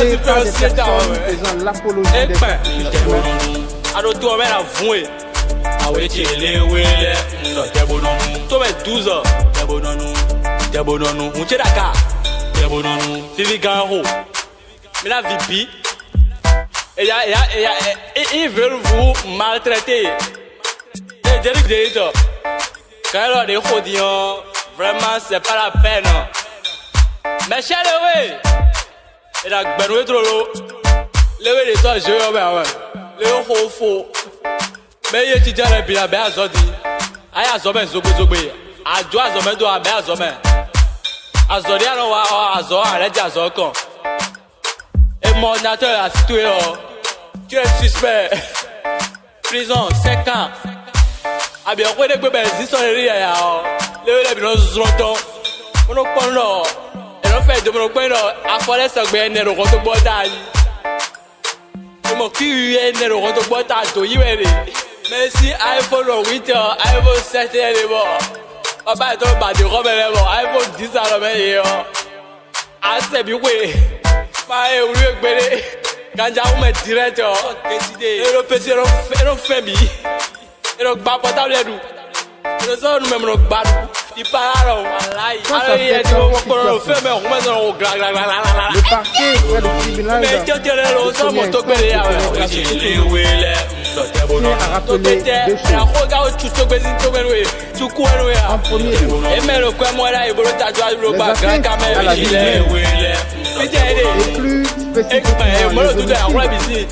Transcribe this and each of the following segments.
dirigé par des personnes faisant l'apologie des sacrifices humains. Ils veulent vous maltraiter. Quand les rodillons, vraiment c'est pas la peine. Mais chez le il a besoin trop l'eau. Le toi je vais le haut faux. Mais il dit à bien à Zodi. Aïe à Zomé Zogé. À toi Zomé doit à Zomé. À Zodi à Zor, à l'aide à Zorcon. Et mon nateur a situé. Tu es suspect. Prison 5 ans. Ah bien, on est que ben si son riz ya. Le bien longtemps. On ne prend pas. Et on fait de mon coin à faire ça ben ne rentre pas d'ail. Mon cul est ne rentre pas d'ail. Mais si iPhone 8 iPhone 7 est bon. Papa est pas de robe est bon. iPhone 10 à la ah c'est bien oui. Pas eu le bébé. Quand j'ai un direct, le PC est fait. Et donc, pas portable est nous. Le son nous même nos bas. Il parle. Le parquet est le tribunal a rappelé deux choses. En premier lieu, les atteintes à la vie humaine. Et plus spécifiquement les homicides.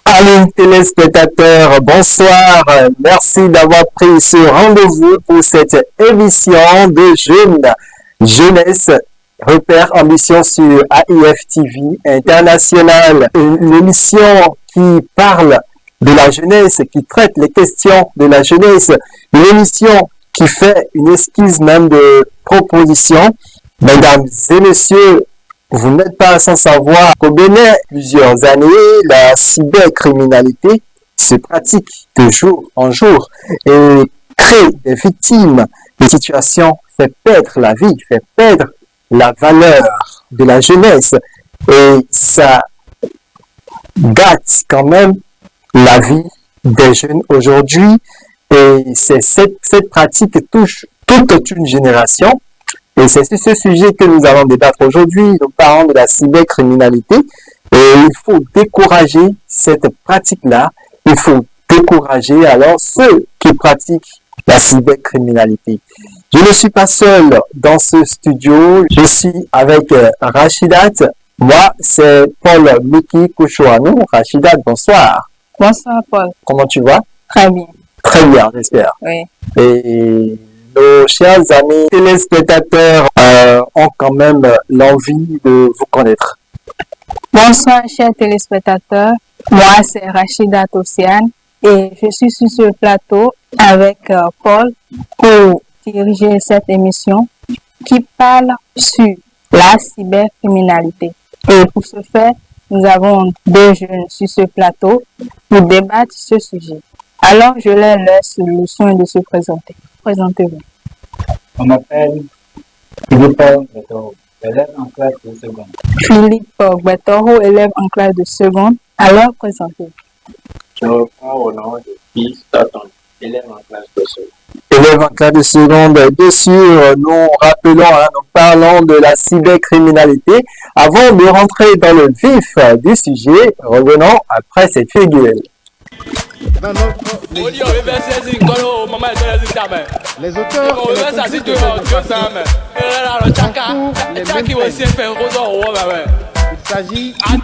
Amis téléspectateurs, bonsoir. Merci d'avoir pris ce rendez-vous pour cette émission de Jeunesse, repère ambition sur AIF TV International. Une émission qui parle de la jeunesse, qui traite les questions de la jeunesse. Une émission qui fait une esquisse même de propositions. Mesdames et messieurs, vous n'êtes pas sans savoir qu'au Bénin, plusieurs années, la cybercriminalité se pratique de jour en jour et crée des victimes. Les situations fait perdre la vie, fait perdre la valeur de la jeunesse et ça gâte quand même la vie des jeunes aujourd'hui. Et c'est cette pratique qui touche toute une génération. Et c'est sur ce sujet que nous allons débattre aujourd'hui. Nous parlons de la cybercriminalité. Et il faut décourager cette pratique-là. Il faut décourager alors ceux qui pratiquent la cybercriminalité. Je ne suis pas seul dans ce studio. Je suis avec Rachidat. Moi, c'est Paul Miki Kouchouanou. Rachidat, bonsoir. Bonsoir, Paul. Comment tu vas? Très bien. Très bien, j'espère. Oui. Et nos chers amis téléspectateurs ont quand même l'envie de vous connaître. Bonsoir, chers téléspectateurs. Moi, c'est Rachida Tossiane et je suis sur ce plateau avec Paul pour diriger cette émission qui parle sur la cybercriminalité. Et pour ce faire, nous avons deux jeunes sur ce plateau pour débattre ce sujet. Alors, je leur laisse le soin de se présenter. Présentez-vous. On m'appelle Philippe Bettoro, élève en classe de seconde. Philippe Bettoro, élève en classe de seconde. Alors, présentez-vous. Je reprends au nom de Fils Taton, élève en classe de seconde. Élève en classe de seconde, bien sûr, nous rappelons, nous parlons de la cybercriminalité. Avant de rentrer dans le vif du sujet, revenons après cette figure. Dans notre les auteurs et les il s'agit en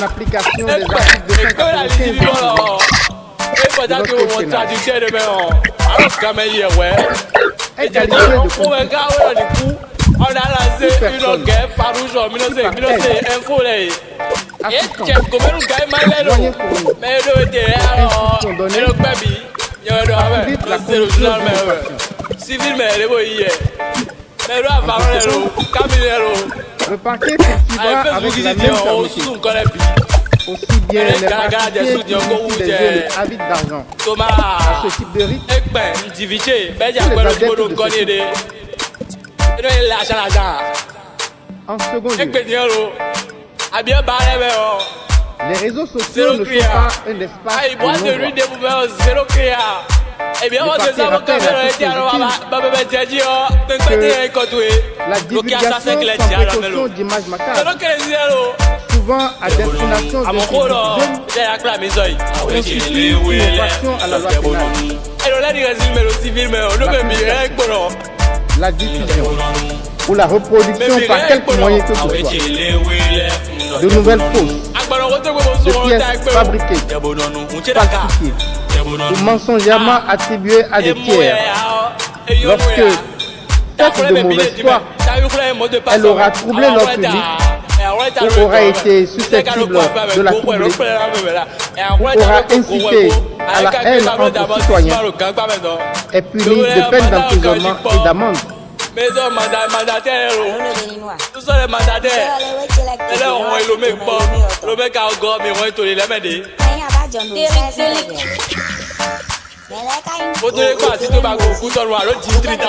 application des articles 295 on a lancé une guerre farouche en 1901. Mais le derrière, le baby, il y a le journal, civil, mais les boys, mais le le parquet poursuivra avec la même fermeté. aussi bien les particuliers qui utilisent des jeux avides d'argent. Thomas, À ce type de risque, en second lieu, les réseaux sociaux ne sont pas un espace de non-droit. Eh bien, on se savons que La divulgation sans précaution d'images macabres, souvent à destination de jeunes, constitue une infraction à la loi pénale. La diffusion ou la reproduction par quelque moyen que ce soit de nouvelles fausses, de pièces fabriquées, falsifiées ou mensongèrement attribuées à des tiers. Lorsque, faite de mauvaise foi, elle aura troublé leur public ou aura été susceptible de la troubler, aura incité à la haine entre citoyens, est punie de peine d'emprisonnement et d'amende. Maison mandataire, tous sont les mandataires. Et là, on est le mec bon, le mec a encore, mais on est tous les médés. Faut te quoi, si tu vas au dans le district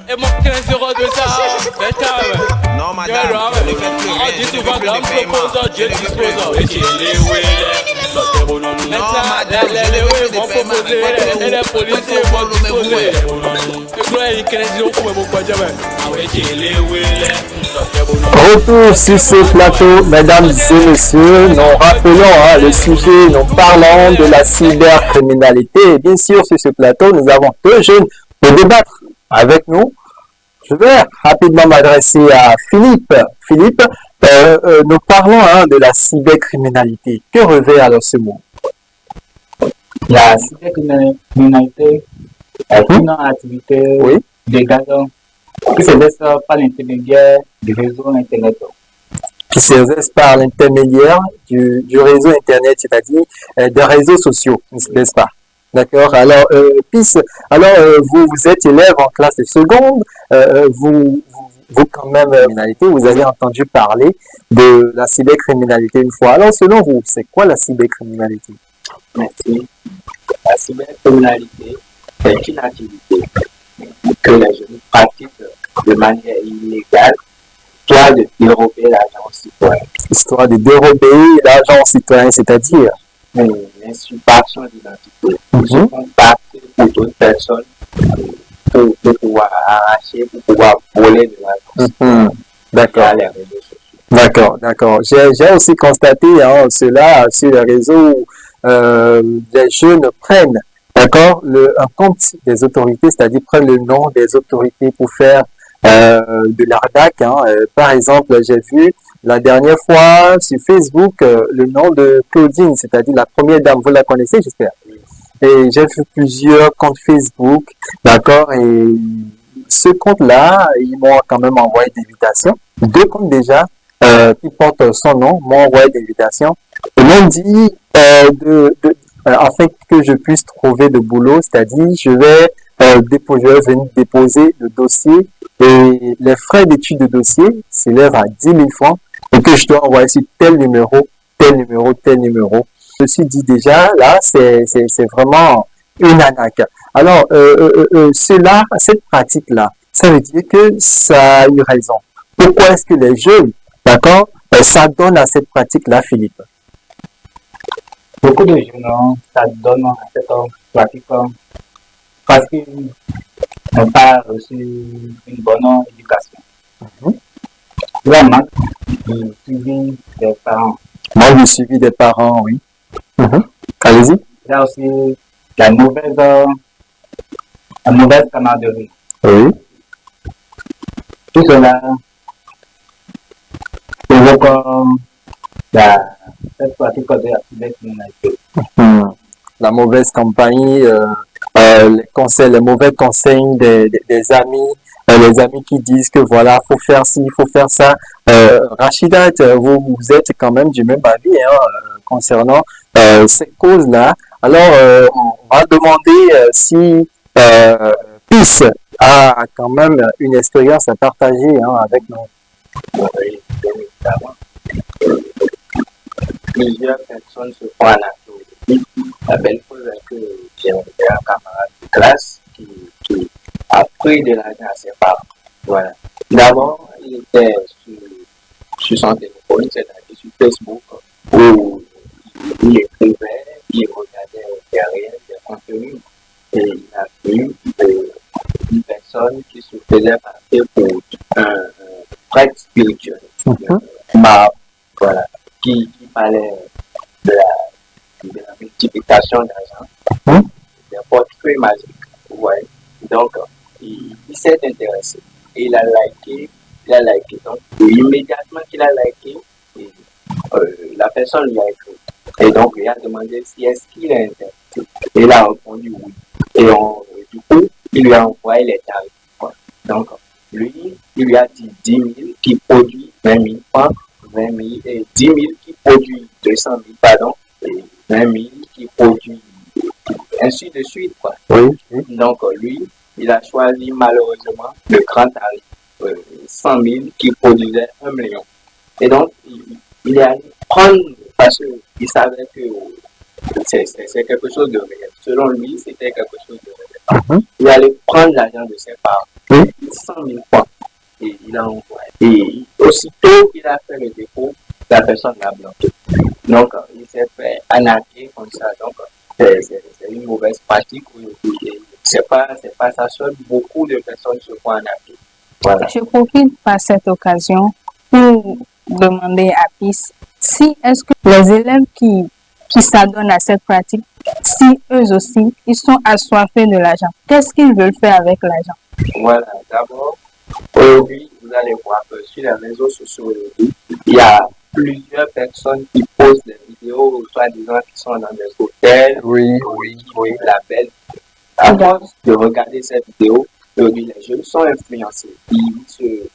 et mon 15 € de ça, c'est quand même. Non, madame, on dit souvent que l'homme propose, Dieu dispose. Et tu les vont proposer, et les policiers vont disposer. Retour sur ce plateau, mesdames et messieurs, nous rappelons le sujet, nous parlons de la cybercriminalité. Et bien sûr, sur ce plateau, nous avons deux jeunes pour débattre avec nous. Je vais rapidement m'adresser à Philippe. Philippe, nous parlons de la cybercriminalité. Que revêt alors ce mot? La cybercriminalité est une activité légale qui s'exerce par l'intermédiaire du réseau Internet. Qui s'exerce par l'intermédiaire du réseau Internet, c'est-à-dire des réseaux sociaux, n'est-ce pas? D'accord. Alors, vous êtes élève en classe de seconde, vous quand même, vous avez entendu parler de la cybercriminalité une fois. Alors, selon vous, c'est quoi la cybercriminalité? Merci. La cybercriminalité est une activité que les jeunes pratiquent de manière illégale, soit de dérober l'argent citoyen. Histoire de dérober l'argent citoyen, c'est-à-dire l'insurpation d'identité. Ils se font passer pour d'autres personnes pour pouvoir arracher, pour pouvoir voler de l'argent. D'accord. Les réseaux sociaux. D'accord. J'ai aussi constaté cela sur les réseaux où les jeunes prennent un compte des autorités, c'est-à-dire prennent le nom des autorités pour faire de l'arnaque. Par exemple, j'ai vu la dernière fois sur Facebook le nom de Claudine, c'est-à-dire la première dame. Vous la connaissez, j'espère. Et j'ai vu plusieurs comptes Facebook, d'accord, et ce compte-là, ils m'ont quand même envoyé des invitations. Deux comptes déjà qui portent son nom m'ont envoyé des invitations. Ils m'ont dit afin que je puisse trouver de boulot, c'est-à-dire je vais venir déposer le dossier et les frais d'étude de dossier s'élèvent à 10 000 francs et que je dois envoyer sur tel numéro. Je me suis dit déjà, là, c'est vraiment une arnaque. Alors, cette pratique-là, ça veut dire que ça a eu raison. Pourquoi est-ce que les jeunes, s'adonnent à cette pratique-là, Philippe? Beaucoup de jeunes s'adonnent à cette pratique parce qu'ils n'ont pas reçu une bonne éducation. Il y a un manque de suivi des parents. Manque de suivi des parents, oui. Allez-y. Il y a aussi la mauvaise camaraderie. Oui. Tout cela provoque cette pratique de la cybercriminalité. La mauvaise compagnie, les mauvais conseils des amis, les amis qui disent que voilà, faut faire ci, faut faire ça. Rachidat, vous êtes quand même du même avis concernant ces causes-là. Alors, on va demander si PIS a quand même une expérience à partager avec nous. plusieurs personnes se font en activité. La belle chose est que j'ai un camarade de classe qui a pris de l'argent à ses parents. Voilà. D'abord, il était sur son téléphone, c'est-à-dire sur Facebook, où il écrivait, il regardait derrière des contenus. Et il a vu une personne qui se faisait passer pour un prêtre spirituel. Voilà, qui parlait de la multiplication d'argent, des portefeuilles magiques. Ouais. Donc, il s'est intéressé et il a liké. Donc, immédiatement qu'il a liké, la personne lui a écrit. Et donc, il a demandé si est-ce qu'il est intéressé. Et il a répondu oui. Et du coup, il lui a envoyé les tarifs. Quoi. Donc, lui, il lui a dit 10 000 qui produit 20 000 francs, 20 000 et 10 000 qui produit 200 000, pardon, et 20 000 qui produit ainsi de suite. Quoi. Oui. Donc, lui, il a choisi malheureusement le grand tarif, 100 000 qui produisait 1 million. Et donc, il est allé prendre, parce qu'il savait que c'est quelque chose de réel. Selon lui, c'était quelque chose de réel. Il allait prendre l'argent de ses parents, 100 000 francs, et il a envoyé. Et aussitôt qu'il a fait le dépôt, la personne l'a bloqué. Donc, il s'est fait arnaquer comme ça. Donc, c'est une mauvaise pratique. C'est pas ça seul. Beaucoup de personnes se font arnaquer. Voilà. Je profite par cette occasion pour demander à PIS si est-ce que les élèves qui s'adonnent à cette pratique, si eux aussi, ils sont assoiffés de l'argent, qu'est-ce qu'ils veulent faire avec l'argent? Voilà, d'abord, aujourd'hui, vous allez voir que sur les réseaux sociaux, il y a plusieurs personnes qui posent des vidéos, soi-disant qui sont dans des hôtels, qui vivent la belle. À force de regarder ces vidéos, les jeunes sont influencés, ils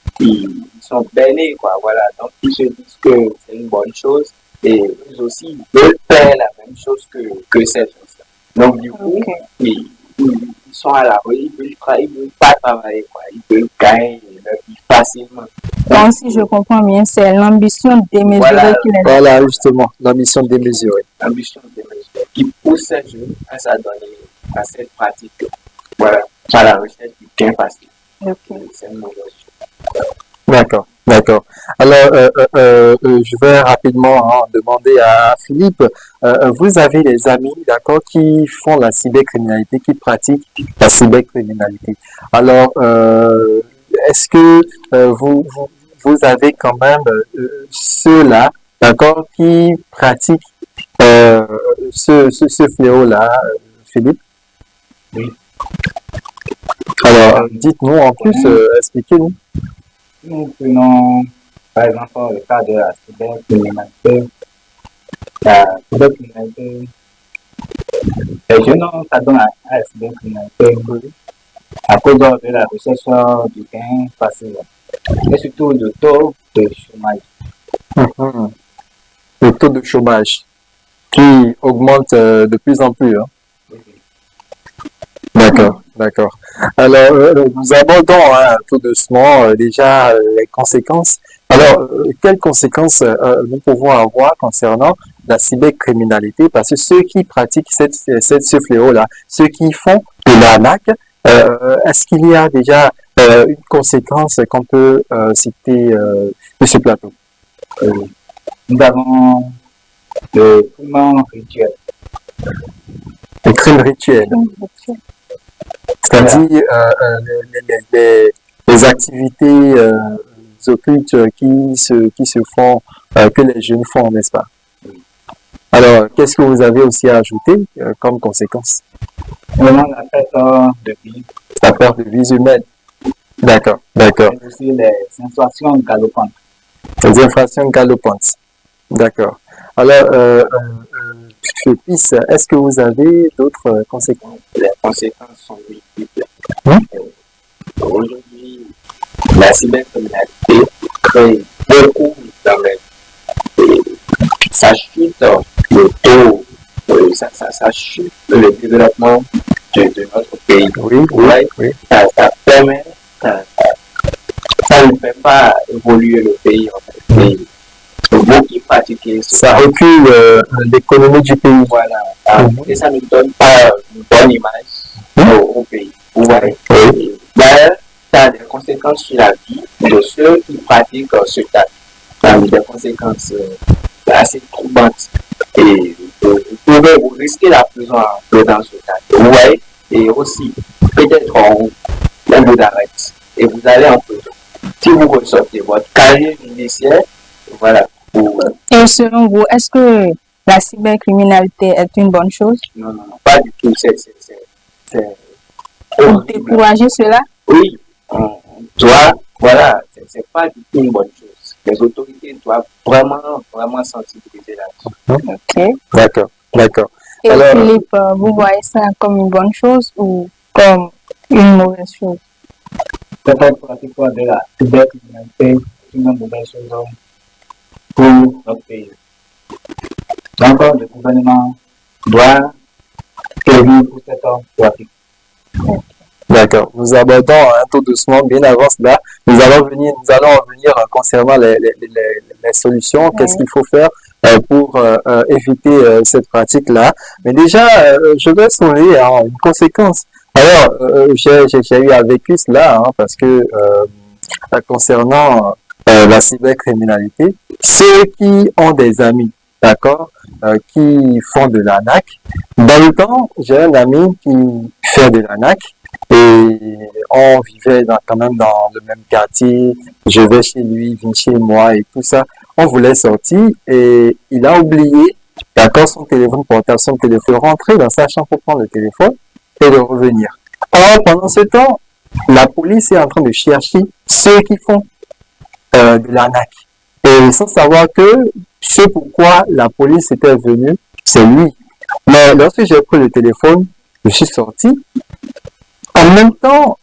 sont bêlés, quoi, voilà. Donc, ils se disent que c'est une bonne chose et eux aussi veulent faire la même chose que ces gens-là. Donc, du coup, ils sont à la rue, ils veulent pas travailler, quoi. Ils veulent gagner leur vie facilement. Donc, si je comprends bien, c'est l'ambition démesurée qu'il a. Voilà, justement, l'ambition démesurée. L'ambition démesurée qui pousse ces jeunes à s'adonner à cette pratique. Voilà, à la recherche du gain facile. C'est une mauvaise chose. D'accord. Alors, je vais rapidement demander à Philippe, vous avez des amis, d'accord, qui font la cybercriminalité, qui pratiquent la cybercriminalité. Alors, est-ce que vous avez quand même ceux-là, d'accord, qui pratiquent ce fléau-là, Philippe? Oui. Alors, dites-nous en plus, expliquez-nous. Nous prenons, par exemple, le cas de la cybercriminalité. La cybercriminalité, les jeunes s'adonnent à la cybercriminalité à cause de la recherche du gain facile et surtout le taux de chômage. Le taux de chômage qui augmente de plus en plus. Hein? D'accord. Alors, nous abordons tout doucement déjà les conséquences. Alors, quelles conséquences nous pouvons avoir concernant la cybercriminalité? Parce que ceux qui pratiquent ce fléau-là, ceux qui font de l'arnaque, est-ce qu'il y a déjà une conséquence qu'on peut citer de ce plateau? Nous avons le crime rituel. Le crime rituel. C'est-à-dire les activités occultes qui se font, que les jeunes font, n'est-ce pas? Alors, qu'est-ce que vous avez aussi à ajouter comme conséquence? Vraiment, la perte de vie. La perte de vie humaine. D'accord. Et aussi les infractions galopantes. Les infractions galopantes. D'accord. Alors, PIS, est-ce que vous avez d'autres conséquences? Les conséquences sont multiples. Aujourd'hui, la cybercriminalité crée beaucoup d'arnaques. Ça chute le taux, ça chute le développement de notre pays. Oui. Ça permet, ça ne fait pas évoluer le pays en fait. vous qui pratiquez ça recule l'économie du pays. Voilà. Et ça ne donne pas une bonne image au pays. Vous voyez. D'ailleurs, ça a des conséquences sur la vie de ceux qui pratiquent ce tabac. Ça a des conséquences assez troublantes. Et vous risquez la prison dans ce cas. Vous voyez. Et aussi, peut-être on vous arrête. Et vous allez en prison. Si vous ressortez votre carrière judiciaire, voilà. Et selon vous, est-ce que la cybercriminalité est une bonne chose? Non, pas du tout. Pour décourager cela? Oui, on doit, voilà, c'est pas du tout une bonne chose. Les autorités doivent vraiment sensibiliser là-dessus. Ok. D'accord. Et alors, Philippe, vous voyez ça comme une bonne chose ou comme une mauvaise chose? Peut-être pratiquement de la cybercriminalité, c'est une mauvaise chose pour notre pays. Donc, le gouvernement doit prévenir pour cette pratique. D'accord. Nous abordons tout doucement, bien avant cela. Nous allons revenir concernant les solutions. Qu'est-ce qu'il faut faire pour éviter cette pratique-là. Mais déjà, je vais souligner une conséquence. Alors, j'ai eu à vécu cela parce que concernant la cybercriminalité, ceux qui ont des amis, d'accord, qui font de l'arnaque. Dans le temps, j'ai un ami qui fait de l'arnaque. Et on vivait quand même dans le même quartier. Je vais chez lui, il vient chez moi et tout ça. On voulait sortir et il a oublié, d'accord, son téléphone portable, son téléphone, rentrer dans sa chambre pour prendre le téléphone et de revenir. Or, pendant ce temps, la police est en train de chercher ceux qui font de l'arnaque. Et sans savoir que ce pourquoi la police était venue, c'est lui. Mais lorsque j'ai pris le téléphone, je suis sorti. En même temps,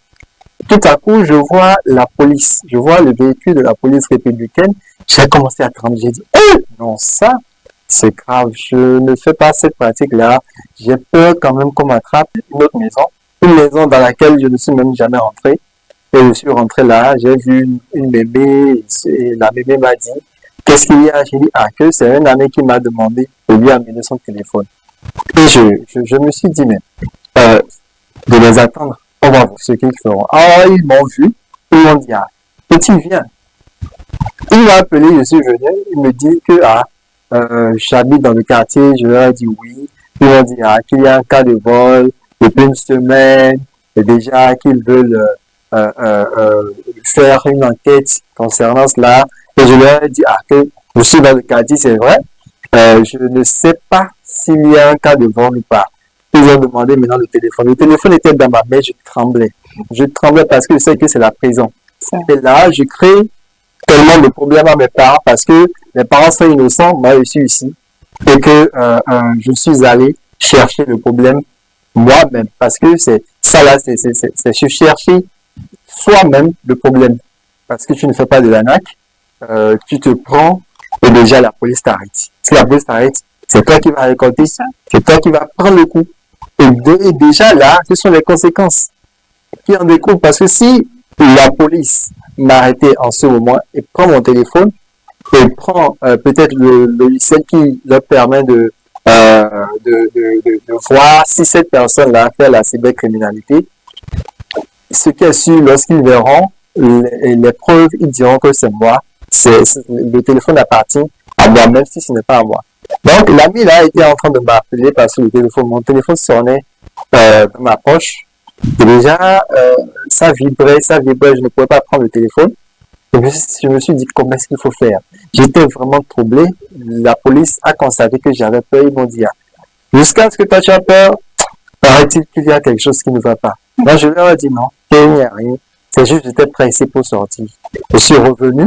tout à coup, je vois la police, je vois le véhicule de la police républicaine. J'ai commencé à trembler. J'ai dit, oh, non, ça, c'est grave. Je ne fais pas cette pratique-là. J'ai peur quand même qu'on m'attrape une maison dans laquelle je ne suis même jamais rentré. Et je suis rentré là, j'ai vu une bébé, et la bébé m'a dit, qu'est-ce qu'il y a? J'ai dit, que c'est un ami qui m'a demandé de lui amener son téléphone. Et je me suis dit, mais, de les attendre, on va voir ce qu'ils feront. Alors, ils m'ont vu, ils m'ont dit, petit, viens. Il m'a appelé, je suis venu, il me dit que, j'habite dans le quartier, je leur ai dit oui. Ils m'ont dit, qu'il y a un cas de vol depuis une semaine, et déjà qu'ils veulent faire une enquête concernant cela. Et je leur ai dit, que je suis dans le quartier, c'est vrai. Je ne sais pas s'il y a un cas de vol ou pas. Ils ont demandé maintenant le téléphone. Le téléphone était dans ma main, je tremblais. Je tremblais parce que je sais que c'est la prison. Et là, je crée tellement de problèmes à mes parents parce que mes parents sont innocents, moi je suis ici. Et que je suis allé chercher le problème moi-même. Parce que c'est ça là, c'est chercher soi-même le problème. Parce que tu ne fais pas de l'arnaque, tu te prends et déjà la police t'arrête. Si la police t'arrête, c'est toi qui vas récolter ça, c'est toi qui vas prendre le coup. Et déjà là, ce sont les conséquences qui en découlent. Parce que si la police m'arrêtait en ce moment et prend mon téléphone et prend peut-être le logiciel qui leur permet de voir si cette personne-là fait la cybercriminalité, ce qui est sûr, lorsqu'ils verront les preuves, ils diront que c'est moi. Le téléphone appartient à moi, même si ce n'est pas à moi. Donc, l'ami là était en train de m'appeler parce que mon téléphone sonnait dans ma poche. Et déjà, ça vibrait, je ne pouvais pas prendre le téléphone. Et je me suis dit, comment est-ce qu'il faut faire? J'étais vraiment troublé. La police a constaté que j'avais peur. Ils m'ont dit, jusqu'à ce que toi tu as peur, paraît-il qu'il y a quelque chose qui ne va pas. Moi, je leur ai dit non, il n'y a rien. C'est juste que j'étais pressé pour sortir. Je suis revenu.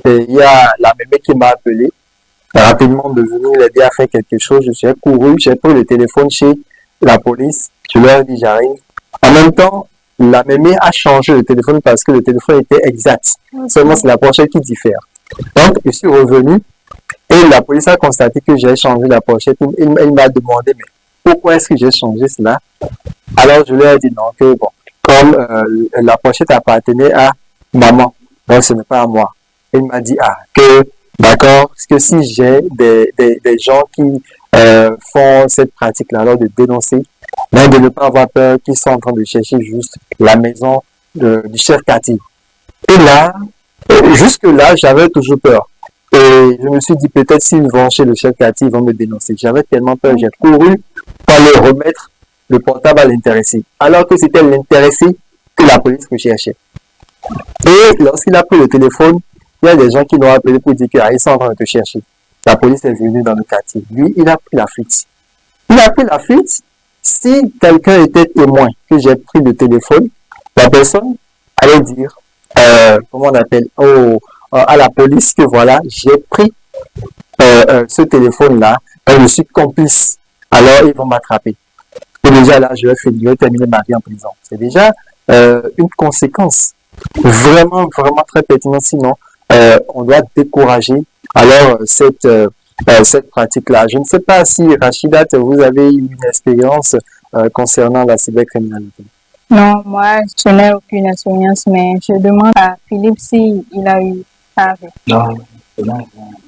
Et il y a la mémé qui m'a appelé. Rapidement devenu l'aider à faire quelque chose. Je suis couru, j'ai pris le téléphone chez la police. Je leur ai dit, j'arrive. En même temps, la mémé a changé le téléphone parce que le téléphone était exact. Seulement, c'est la pochette qui diffère. Donc, je suis revenu et la police a constaté que j'ai changé la pochette. Il m'a demandé, mais pourquoi est-ce que j'ai changé cela? Alors, je lui ai dit non, que bon, comme la pochette appartenait à maman, donc ce n'est pas à moi. Il m'a dit, que D'accord? Parce que si j'ai des gens qui font cette pratique-là, alors de dénoncer, mais de ne pas avoir peur qu'ils sont en train de chercher juste la maison du chef quartier. Et là, jusque-là, j'avais toujours peur. Et je me suis dit, peut-être s'ils vont chez le chef quartier, ils vont me dénoncer. J'avais tellement peur, j'ai couru pour aller remettre le portable à l'intéressé. Alors que c'était l'intéressé que la police me cherchait. Et lorsqu'il a pris le téléphone, il y a des gens qui l'ont appelé pour dire qu'ils sont en train de te chercher. La police est venue dans le quartier. Lui, il a pris la fuite. Il a pris la fuite. Si quelqu'un était témoin que j'ai pris le téléphone, la personne allait dire, comment on appelle, à la police que voilà, j'ai pris ce téléphone-là, je suis complice. Alors, ils vont m'attraper. Et déjà là, je vais terminer ma vie en prison. C'est déjà une conséquence vraiment, vraiment très pertinente. Sinon, on doit décourager alors cette pratique-là. Je ne sais pas si, Rachidat, vous avez eu une expérience concernant la cybercriminalité. Non, moi, je n'ai aucune expérience, mais je demande à Philippe s'il a eu ça. Non.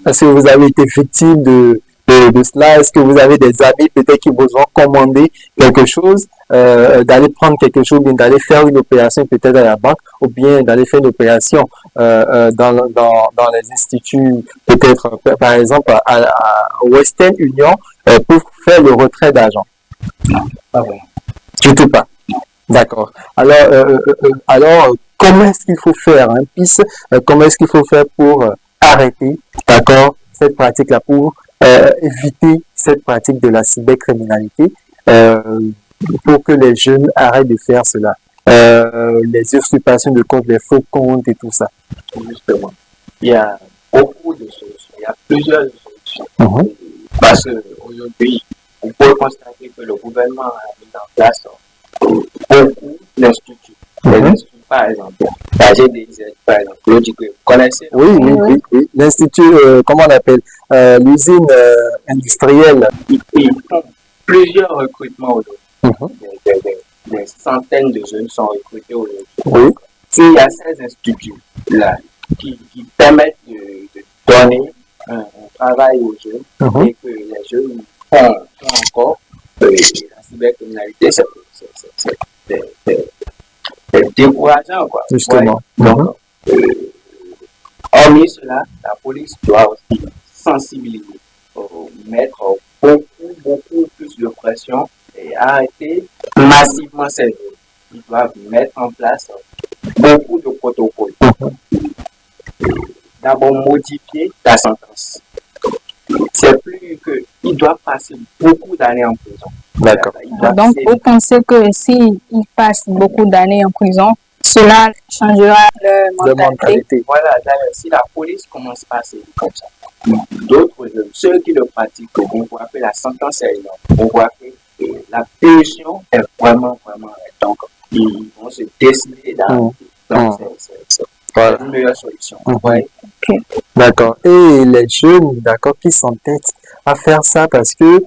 Est-ce que vous avez été victime de cela? Est-ce que vous avez des amis peut-être qui vous ont commandé quelque chose, d'aller prendre quelque chose, bien d'aller faire une opération peut-être à la banque, ou bien d'aller faire une opération dans les instituts, peut-être par exemple à Western Union, pour faire le retrait d'argent? Non, pas vraiment. Surtout pas. D'accord. Alors, comment est-ce qu'il faut faire, hein, PIS, comment est-ce qu'il faut faire pour arrêter, d'accord, cette pratique-là, pour éviter cette pratique de la cybercriminalité, pour que les jeunes arrêtent de faire cela, les usurpations de comptes, les faux comptes et tout ça. Justement, il y a beaucoup de solutions, il y a plusieurs solutions. Parce qu'aujourd'hui, on peut constater que le gouvernement a mis en place beaucoup d'instituts. Les instituts, par exemple, la GDZ, par exemple, vous connaissez? Oui. L'Institut, comment on appelle, l'usine industrielle. Ils font plusieurs recrutements aujourd'hui. Des centaines de jeunes sont recrutés aujourd'hui. Oui. Il y a ces instituts-là qui permettent de donner un travail aux jeunes et que les jeunes font encore la cybercriminalité, c'est décourageant, quoi. Justement. Ouais. Donc, hormis cela, la police doit aussi sensibiliser, mettre beaucoup plus de pression et arrêter massivement ces jeunes. Ils doivent mettre en place beaucoup de protocoles. D'abord, modifier la sentence. C'est plus que il doit passer beaucoup d'années en prison. D'accord. Donc, vous pensez que s'il passe beaucoup d'années en prison, cela changera leur mentalité? Voilà, d'ailleurs, si la police commence par passer comme ça, d'autres jeunes, ceux qui le pratiquent, on voit que la sentence est énorme. On voit que la punition est vraiment. Donc, ils vont se décider d'arrêter. Donc, c'est une meilleure solution. Ouais. D'accord. Et les jeunes, d'accord, qui s'entêtent à faire ça parce que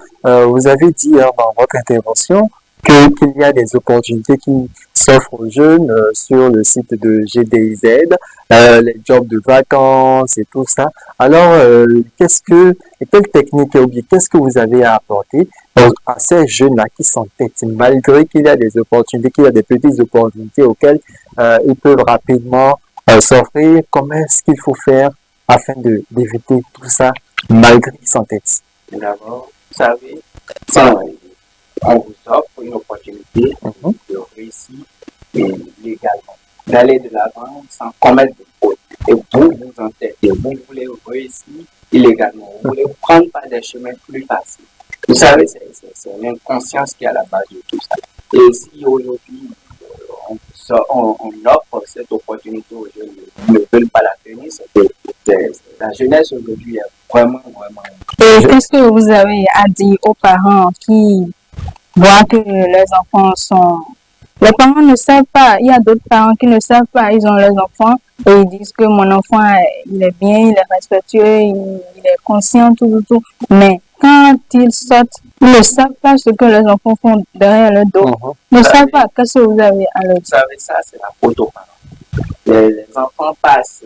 vous avez dit dans votre intervention qu'il y a des opportunités qui s'offrent aux jeunes sur le site de GDZ, les jobs de vacances et tout ça. Alors, quelle technique ou bien qu'est-ce que vous avez à apporter à ces jeunes-là qui s'entêtent, malgré qu'il y a des opportunités, qu'il y a des petites opportunités auxquelles ils peuvent rapidement s'offrir? Comment est-ce qu'il faut faire afin d'éviter tout ça, malgré qu'ils s'entêtent? D'abord, vous savez, on vous offre une opportunité de réussir légalement, d'aller de l'avant sans commettre de faute. Et vous entêtez, vous voulez réussir illégalement, vous voulez prendre par des chemins plus faciles. Vous savez, c'est l'inconscience qui est à la base de tout ça. Et si aujourd'hui, on offre cette opportunité aux jeunes qui ne veulent pas la tenir, la jeunesse aujourd'hui est vraiment. Et qu'est-ce que vous avez à dire aux parents qui voient que les enfants sont... Les parents ne savent pas, il y a d'autres parents qui ne savent pas, ils ont leurs enfants et ils disent que mon enfant, il est bien, il est respectueux, il est conscient, tout. Mais quand ils sortent, ils ne savent pas ce que les enfants font derrière le dos. Ils ne savent pas. Qu'est-ce que vous avez à leur dire? Vous savez, ça, c'est la faute aux parents. Les enfants passent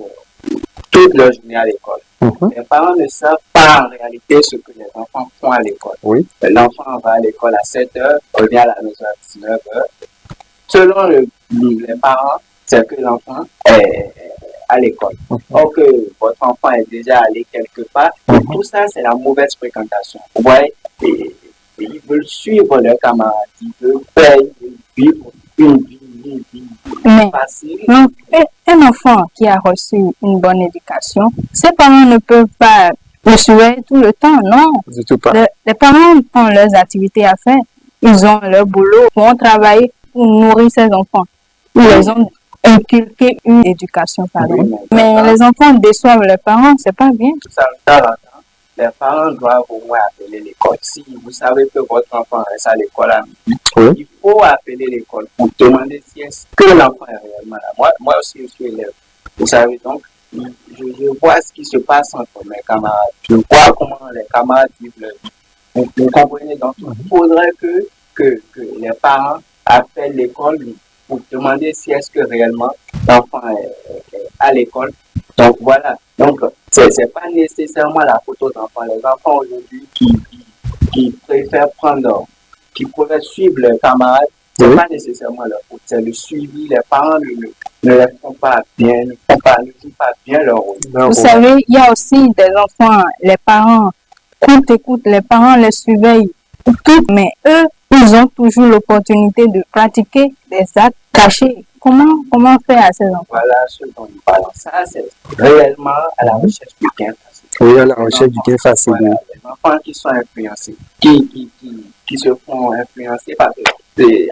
toute leur journée à l'école. Les parents ne savent pas en réalité ce que les enfants font à l'école. Oui. L'enfant va à l'école à 7 h, revient à la maison à 19 h. Selon les parents, c'est que l'enfant est à l'école. Or que votre enfant est déjà allé quelque part. Tout ça, c'est la mauvaise fréquentation. Vous voyez, et ils veulent suivre leurs camarades, ils veulent faire vivre une vie facile. Non, un enfant qui a reçu une bonne éducation, ses parents ne peuvent pas le suivre tout le temps, non. Du tout pas. Les parents ont leurs activités à faire, ils ont leur boulot, ils vont travailler pour nourrir ses enfants. Ils les ont inculqué une éducation, pardon. Oui, mais les enfants déçoivent leurs parents, c'est pas bien. Tout ça, les parents doivent au moins appeler l'école. Si vous savez que votre enfant reste à l'école à midi, il faut appeler l'école pour demander si est-ce que l'enfant est réellement là. Moi aussi, je suis élève. Vous savez, donc, je vois ce qui se passe entre mes camarades. Je vois comment les camarades vivent leur vie. Vous comprenez? Donc, il faudrait que les parents appellent l'école pour demander si est-ce que réellement l'enfant est à l'école. Donc voilà, donc c'est pas nécessairement la photo d'enfant. Les enfants aujourd'hui qui préfèrent qui pourraient suivre leurs camarades, c'est pas nécessairement leur faute, c'est le suivi. Les parents ne les font pas bien, ne jouent pas bien leur rôle. Vous savez, il y a aussi des enfants, les parents écoutent, les parents les surveillent, mais eux, ils ont toujours l'opportunité de pratiquer des actes cachés. Comment faire à ces enfants? Voilà ce dont nous parlons. Ça, c'est réellement à la recherche du gain facile. Oui, à la recherche du gain facile. Voilà, les enfants qui sont influencés, qui se font influencer par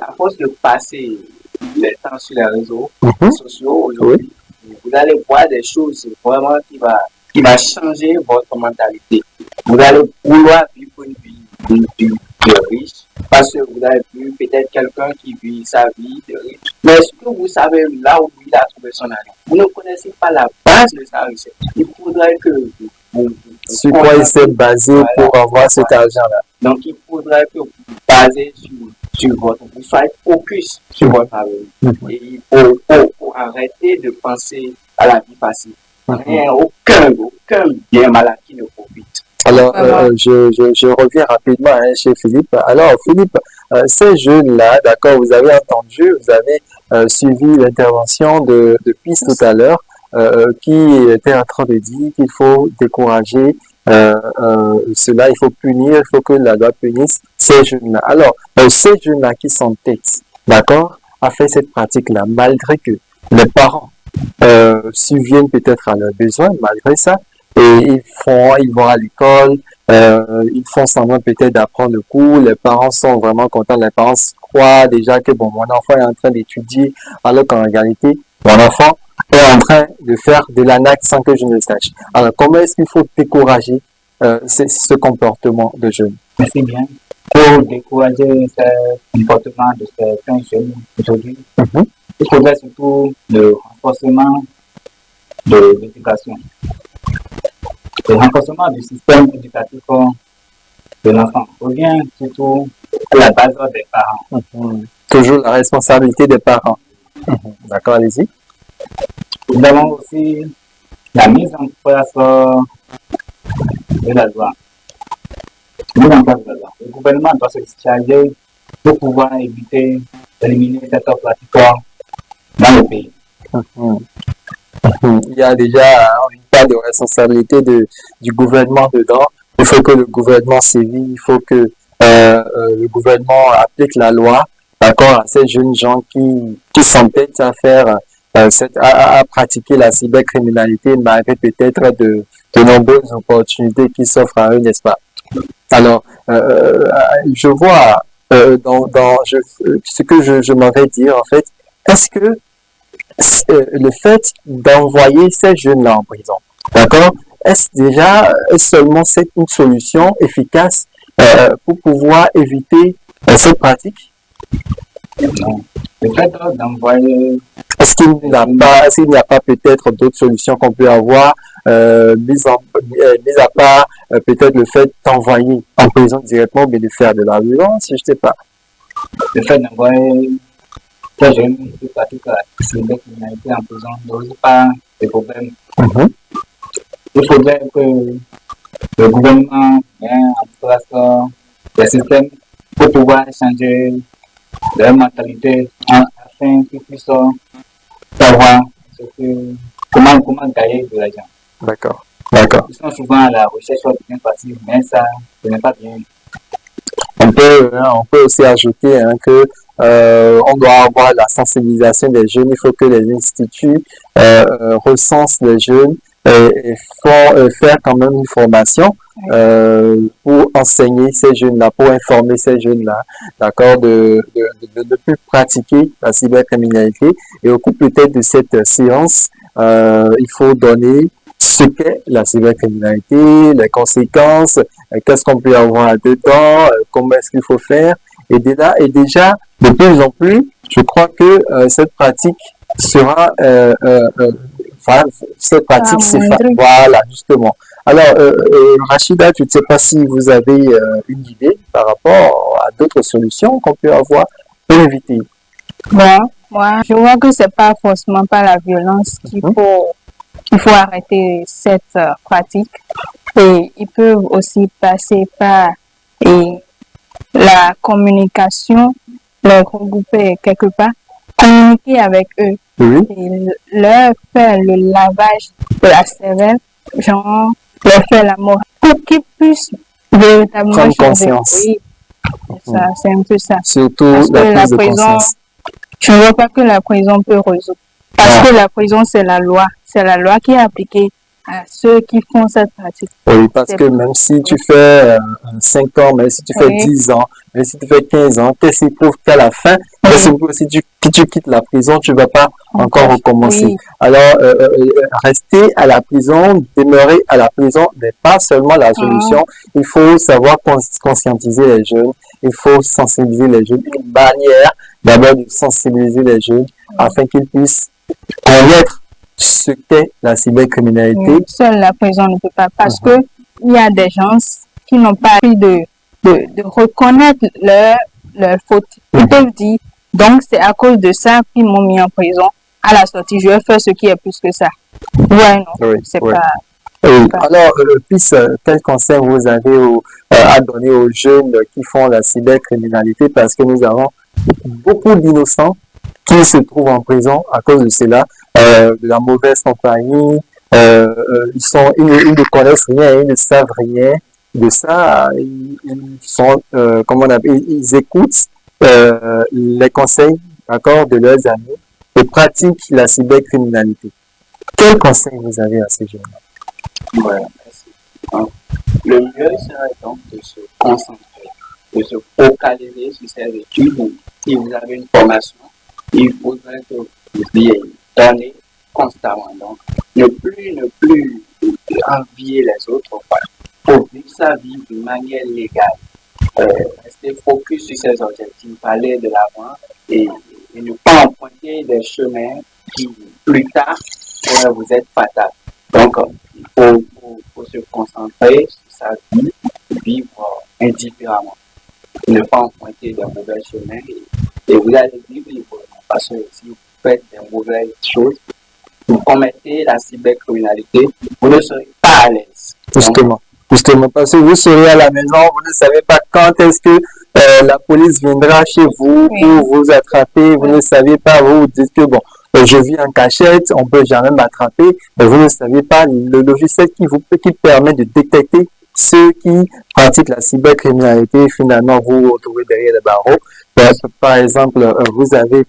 à force de passer le temps sur les réseaux sociaux aujourd'hui, vous allez voir des choses vraiment qui va changer votre mentalité. Vous allez vouloir vivre une vie riche, parce que vous avez vu peut-être quelqu'un qui vit sa vie de riche. Mais est-ce que vous savez là où il a trouvé son argent? Vous ne connaissez pas la base de sa richesse. Il faudrait que sur quoi il s'est basé pour avoir cet argent-là. Donc il faudrait que vous vous basez sur vous soyez focus sur votre avenir. Et il faut arrêter de penser à la vie facile. Aucun bien mal qui ne profite. Alors, je reviens rapidement chez Philippe. Alors, Philippe, ces jeunes-là, d'accord, vous avez entendu, vous avez suivi l'intervention de Peace tout à l'heure, qui était en train de dire qu'il faut décourager cela, il faut punir, il faut que la loi punisse ces jeunes-là. Alors, ces jeunes-là qui s'entêtent, d'accord, à faire cette pratique-là, malgré que les parents subviennent peut-être à leurs besoins, malgré ça, et ils vont à l'école, ils font semblant peut-être d'apprendre le cours, les parents sont vraiment contents, les parents croient déjà que bon, mon enfant est en train d'étudier, alors qu'en réalité, mon enfant est en train de faire de l'anac sans que je ne le sache. Alors, comment est-ce qu'il faut décourager ce comportement de jeunes? Merci bien. Pour décourager ce comportement de certains jeunes aujourd'hui, il faudrait surtout le renforcement de l'éducation. Le renforcement du système éducatif de l'enfant revient surtout à la base des parents. Toujours la responsabilité des parents. D'accord, allez-y. Nous avons aussi la mise en place de la loi. Le gouvernement doit se charger pour pouvoir éliminer cette pratique dans le pays. Il y a déjà une part de responsabilité du gouvernement dedans. Il faut que le gouvernement sévit, il faut que le gouvernement applique la loi, d'accord, à ces jeunes gens qui s'entêtent à faire à pratiquer la cybercriminalité malgré peut-être de nombreuses opportunités qui s'offrent à eux, n'est-ce pas? Alors, je vois ce que je m'en vais dire en fait. Est-ce que le fait d'envoyer ces jeunes-là en prison, d'accord, est-ce seulement une solution efficace pour pouvoir éviter cette pratique? Non. Le fait d'envoyer... Est-ce qu'il n'y a pas peut-être d'autres solutions qu'on peut avoir, mis à part peut-être le fait d'envoyer en prison directement, mais de faire de la violence, je ne sais pas. Le fait d'envoyer ces jeunes qui pratiquent la cybercriminalité en prison ne résout pas les problèmes. il faudrait que le gouvernement mette en place des systèmes pour pouvoir changer leur mentalité afin qu'ils puissent savoir comment gagner de l'argent. D'accord. D'accord. Ils sont souvent à la recherche de bien facile, mais ça, ce n'est pas bien. On peut aussi ajouter que on doit avoir la sensibilisation des jeunes. Il faut que les instituts recensent les jeunes et faire quand même une formation pour enseigner ces jeunes-là, pour informer ces jeunes-là, d'accord, de plus pratiquer la cybercriminalité. Et au cours peut-être de cette séance, il faut donner ce qu'est la cybercriminalité, les conséquences, qu'est-ce qu'on peut avoir dedans, comment est-ce qu'il faut faire. Et déjà, de plus en plus, je crois que cette pratique sera, voilà, justement. Alors, Rachida, je ne sais pas si vous avez une idée par rapport à d'autres solutions qu'on peut avoir pour éviter. Bon, moi, je vois que c'est pas forcément par la violence qu'il faut arrêter cette pratique. Et ils peuvent aussi passer par la communication, les regrouper quelque part, communiquer avec eux, et leur faire le lavage de la cervelle, genre leur faire la morale, pour qu'ils puissent véritablement prendre conscience. Oui, ça, c'est un peu ça. Surtout parce que la prison, conscience. je ne vois pas que la prison peut résoudre. Parce que la prison, c'est la loi. C'est la loi qui est appliquée à ceux qui font cette pratique. Oui, parce que même si tu fais 5 ans, même si tu fais 10 ans, même si tu fais 15 ans, qu'est-ce qui prouve qu'à la fin, si tu quittes la prison, tu ne vas pas encore recommencer. Oui. Alors, rester à la prison, demeurer à la prison n'est pas seulement la solution. Il faut savoir conscientiser les jeunes. Il faut sensibiliser les jeunes. Une manière d'abord de sensibiliser les jeunes afin qu'ils puissent connaître ce qu'est la cybercriminalité. Oui, seule la prison ne peut pas, parce que il y a des gens qui n'ont pas envie de reconnaître leur faute. Ils peuvent dire, donc c'est à cause de ça qu'ils m'ont mis en prison. À la sortie, je vais faire ce qui est plus que ça. Ouais, non, c'est pas... Alors, quel conseil vous avez à donner aux jeunes qui font la cybercriminalité, parce que nous avons beaucoup d'innocents qui se trouvent en prison à cause de cela, de la mauvaise compagnie, ils ne connaissent rien, ils ne savent rien de ça, ils sont, ils écoutent les conseils, d'accord, de leurs amis et pratiquent la cybercriminalité. Quel conseil vous avez à ces jeunes-là? Voilà, merci. Le mieux serait donc de se concentrer, de se focaliser sur ces études. Si vous avez une formation, il faudrait que vous y donnez constamment. Donc, ne plus envier les autres. Pour vivre sa vie d'une manière légale. Rester focus sur ses objectifs, aller de l'avant et ne pas emprunter des chemins qui, plus tard, pourraient vous être fatals. Donc, il faut se concentrer sur sa vie, vivre indifféremment. Ne pas emprunter de mauvais chemins et vous allez vivre librement. Parce que si vous faites des mauvaises choses, vous commettez la cybercriminalité, vous ne serez pas à l'aise. Justement, parce que vous serez à la maison, vous ne savez pas quand est-ce que la police viendra chez vous pour vous attraper, vous ne savez pas, vous vous dites que bon, je vis en cachette, on ne peut jamais m'attraper, mais vous ne savez pas le logiciel qui permet de détecter ceux qui pratiquent la cybercriminalité. Finalement, vous vous retrouvez derrière les barreaux. Par exemple, vous avez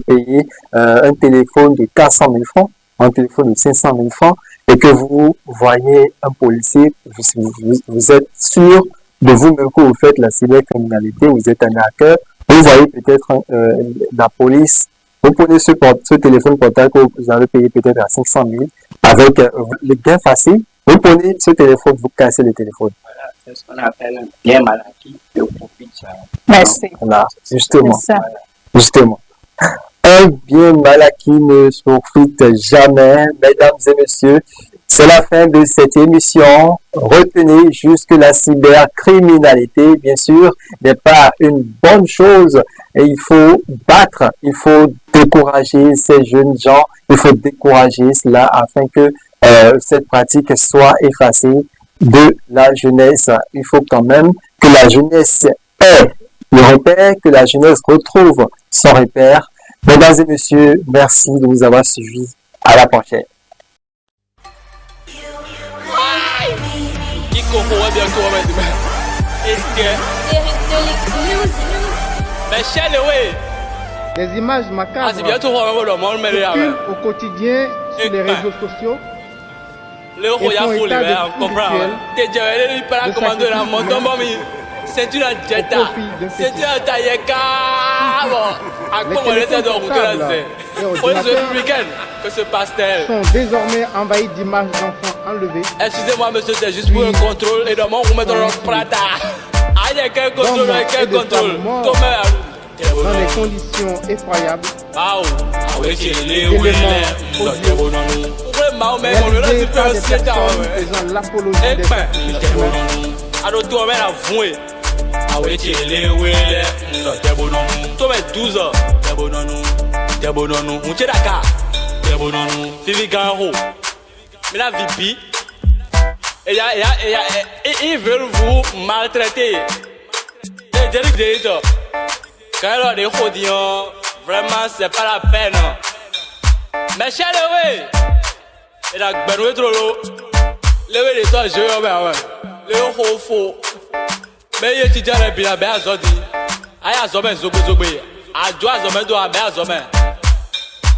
payé un téléphone de 400 000 francs, un téléphone de 500 000 francs, et que vous voyez un policier, vous êtes sûr de vous-même que vous faites la cybercriminalité, vous êtes un hacker, vous voyez peut-être la police, vous prenez ce téléphone portable que vous avez payé peut-être à 500 000, avec le gain facile, vous prenez ce téléphone, vous cassez le téléphone. Voilà, c'est ce qu'on appelle un bien mal acquis de profit. Merci. Voilà, justement. Un bien mal acquis ne se profite jamais, mesdames et messieurs. C'est la fin de cette émission. Retenez juste que la cybercriminalité, bien sûr, n'est pas une bonne chose. Et il faut battre, il faut décourager ces jeunes gens, il faut décourager cela afin que cette pratique soit effacée de la jeunesse. Il faut quand même que la jeunesse ait le repère, que la jeunesse retrouve son repère. Mesdames et messieurs, merci de nous avoir suivis. À la prochaine. Des images macabres au quotidien sur les réseaux sociaux. Le royal faut le faire comprendre. T'es déjà allé par la commande de la montagne, c'est une jetta, c'est une tailleka. À quoi on essaie de reconnaître? Pour ce week-end que ce pastel sont désormais envahis d'images d'enfants enlevés. Excusez-moi, monsieur, c'est juste pour un contrôle et de moi, on met dans notre prata. Ah, il y a quel contrôle, quel contrôle? Dans des conditions effroyables. Éléments réalisés par des personnes faisant l'apologie des sacrifices humains. Ils veulent vous maltraiter. Quand il y a des rodillons, vraiment c'est pas la peine. Mais chez le il a besoin de l'eau. Le temps je vais le faux. Mais il y a des bien à Zodi. Aïe à Zomé Zogozogé. A Joa Zomé doit à Zomé.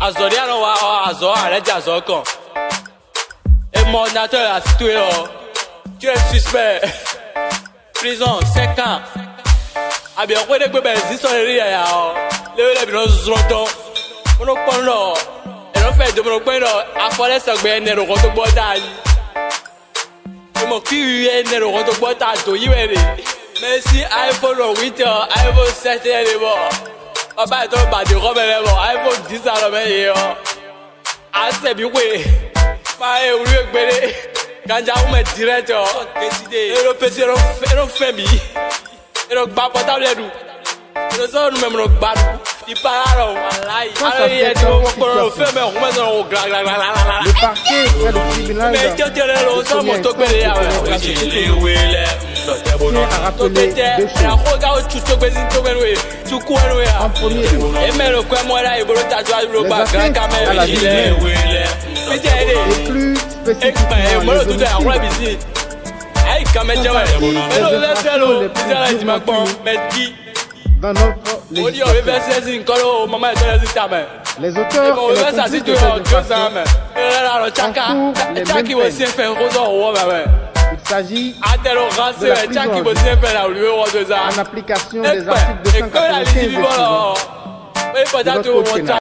A Zodi à Noa à Zoa à l'aide à Zokon. Et mon nateur a situé là. Tu es suspect. Prison 5 ans. Ah bien, on est que ben si son riz ya, le bien nous rotons, on nous prend là, et on fait de mon coin là, à forêt ça ben ne roto botaille. Mon cul est ne roto botaille, to y aller. Mais si iPhone 8, iPhone 7 est bon, on va être pas de robe est bon, iPhone 10 à la meilleure. Ah c'est bien ouais, pas est au lieu que ben, quand j'ai un direct, décidé, et le petit on fait bien. Et donc, pas portable à nous. Nous sommes nous-mêmes nos barres. Il parle à alors, il y a des gens qui ont fait, mais on met dans le glas. Le parquet près du tribunal mais tu es là, on s'en monte au pays. a rappelé deux choses. En premier lieu, les atteintes à la vie humaine. Et plus spécifiquement les homicides. Dans notre législation, les auteurs et les complices de cette infraction encourent les mêmes peines. Il s'agit de la prison à vie en application des articles 295 de notre code pénal.